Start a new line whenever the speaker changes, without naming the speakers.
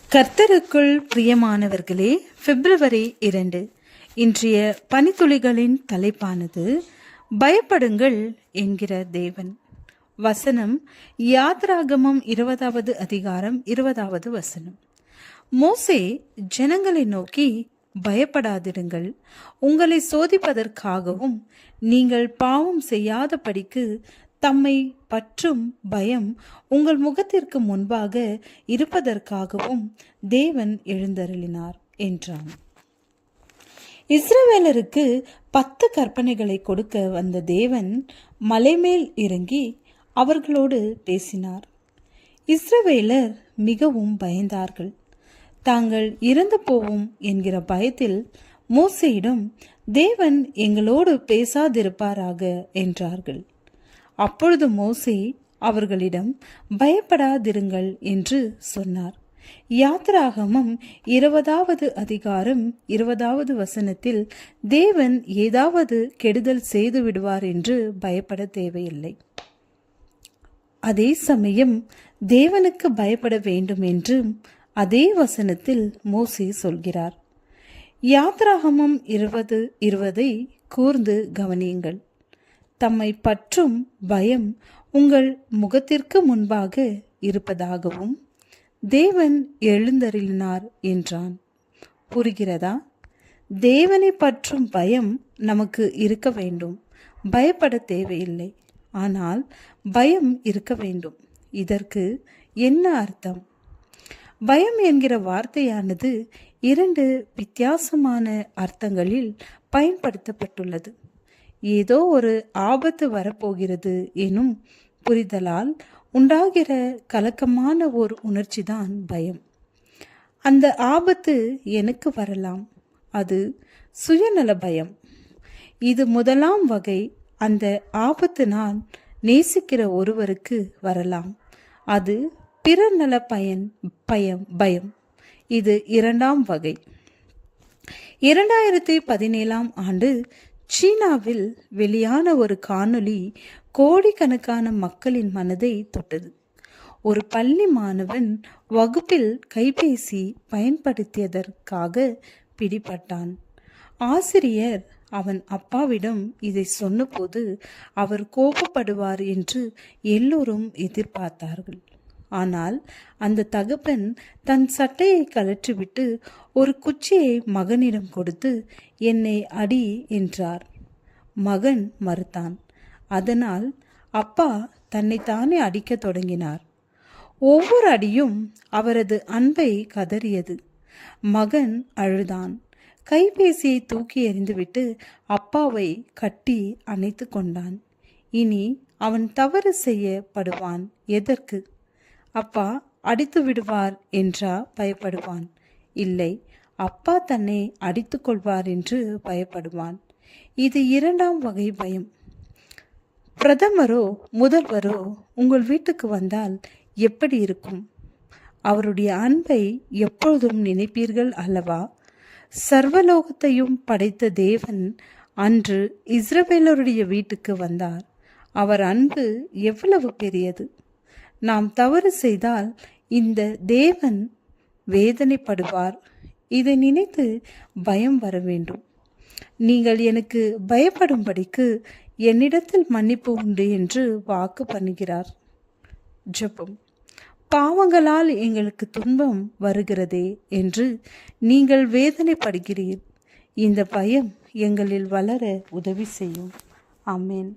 கர்த்தருக்குள் பிரியமானவர்களே, பிப்ரவரி 2 இன்றைய பனித்துளிகளின் தலைப்பானது பயப்படுங்கள் என்கிற தேவன். வசனம் யாத்ராகமம் 20வது அதிகாரம் 20வது வசனம். மோசே ஜனங்களை நோக்கி, பயப்படாதிருங்கள், உங்களை சோதிப்பதற்காகவும் நீங்கள் பாவம் செய்யாதபடிக்கு தம்மை பற்றும் பயம் உங்கள் முகத்திற்கு முன்பாக இருப்பதற்காகவும் தேவன் எழுந்தருளினார் என்றான். இஸ்ரவேலருக்கு 10 கற்பனைகளை கொடுக்க வந்த தேவன் மலைமேல் இறங்கி அவர்களோடு பேசினார். இஸ்ரவேலர் மிகவும் பயந்தார்கள். தாங்கள் இறந்து போவோம் என்கிற பயத்தில் மோசேயிடம், தேவன் எங்களோடு பேசாதிருப்பாராக என்றார்கள். அப்பொழுது மோசே அவர்களிடம், பயப்படாதிருங்கள் என்று சொன்னார். யாத்ராகமம் 20வது அதிகாரம் 20வது வசனத்தில் தேவன் ஏதாவது கெடுதல் செய்து விடுவார் என்று பயப்பட தேவையில்லை. அதே சமயம் தேவனுக்கு பயப்பட வேண்டும் என்று அதே வசனத்தில் மோசே சொல்கிறார். யாத்ராகமம் 20:20 கூர்ந்து கவனியுங்கள். தம்மை பற்றும் பயம் உங்கள் முகத்திற்கு முன்பாக இருப்பதாகவும் தேவன் எழுந்தருளினார் என்றான். புரிகிறதா? தேவனை பற்றும் பயம் நமக்கு இருக்க வேண்டும். பயப்பட தேவையில்லை, ஆனால் பயம் இருக்க வேண்டும். இதற்கு என்ன அர்த்தம்? பயம் என்கிற வார்த்தையானது 2 வித்தியாசமான அர்த்தங்களில் பயன்படுத்தப்பட்டுள்ளது. ஏதோ ஒரு ஆபத்து வரப்போகிறது எனும் புரிதலால் உண்டாகிற கலக்கமான ஒரு உணர்ச்சிதான் பயம். அந்த ஆபத்து எனக்கு வரலாம். அது சுயநல பயம். இது முதலாம் வகை. அந்த ஆபத்து நான் நேசிக்கிற ஒருவருக்கு வரலாம். அது பிறர் நல பயம். இது 2ஆம் வகை. 2017ஆம் ஆண்டு சீனாவில் வெளியான ஒரு காணொளி கோடிக்கணக்கான மக்களின் மனதை தொட்டது. ஒரு பள்ளி மாணவன் வகுப்பில் கைபேசி பயன்படுத்தியதற்காக பிடிபட்டான். ஆசிரியர் அவன் அப்பாவிடம் இதை சொன்னபோது அவர் கோபப்படுவார் என்று எல்லோரும் எதிர்பார்த்தார்கள். ஆனால் அந்த தகப்பன் தன் சட்டையை கழற்றிவிட்டு ஒரு குச்சியை மகனிடம் கொடுத்து, என்னை அடி என்றார். மகன் மறுத்தான். அதனால் அப்பா தன்னைத்தானே அடிக்க தொடங்கினார். ஒவ்வொரு அடியும் அவரது அன்பை கதறியது. மகன் அழுதான். கைபேசியை தூக்கி எறிந்துவிட்டு அப்பாவை கட்டி அணைத்து கொண்டான். இனி அவன் தவறு செய்யப்படுவான். எதற்கு? அப்பா அடித்து விடுவார் என்றா பயப்படுவான்? இல்லை, அப்பா தன்னை அடித்து கொள்வார் என்று பயப்படுவான். இது 2ஆம் வகை பயம். பிரதமரோ முதல்வரோ உங்கள் வீட்டுக்கு வந்தால் எப்படி இருக்கும்? அவருடைய அன்பை எப்பொழுதும் நினைப்பீர்கள் அல்லவா? சர்வலோகத்தையும் படைத்த தேவன் அன்று இஸ்ரவேலருடைய வீட்டுக்கு வந்தார். அவர் அன்பு எவ்வளவு பெரியது! நாம் தவறு செய்தால் இந்த தேவன் வேதனைப்படுவார். இதை நினைத்து பயம் வர வேண்டும். நீங்கள் எனக்கு பயப்படும்படிக்கு என்னிடத்தில் மன்னிப்பு உண்டு என்று வாக்கு பண்ணுகிறார். ஜெபம். பாவங்களால் எங்களுக்கு துன்பம் வருகிறதே என்று நீங்கள் வேதனைப்படுகிறீர். இந்த பயம் எங்களில் வளர உதவி செய்யும். ஆமென்.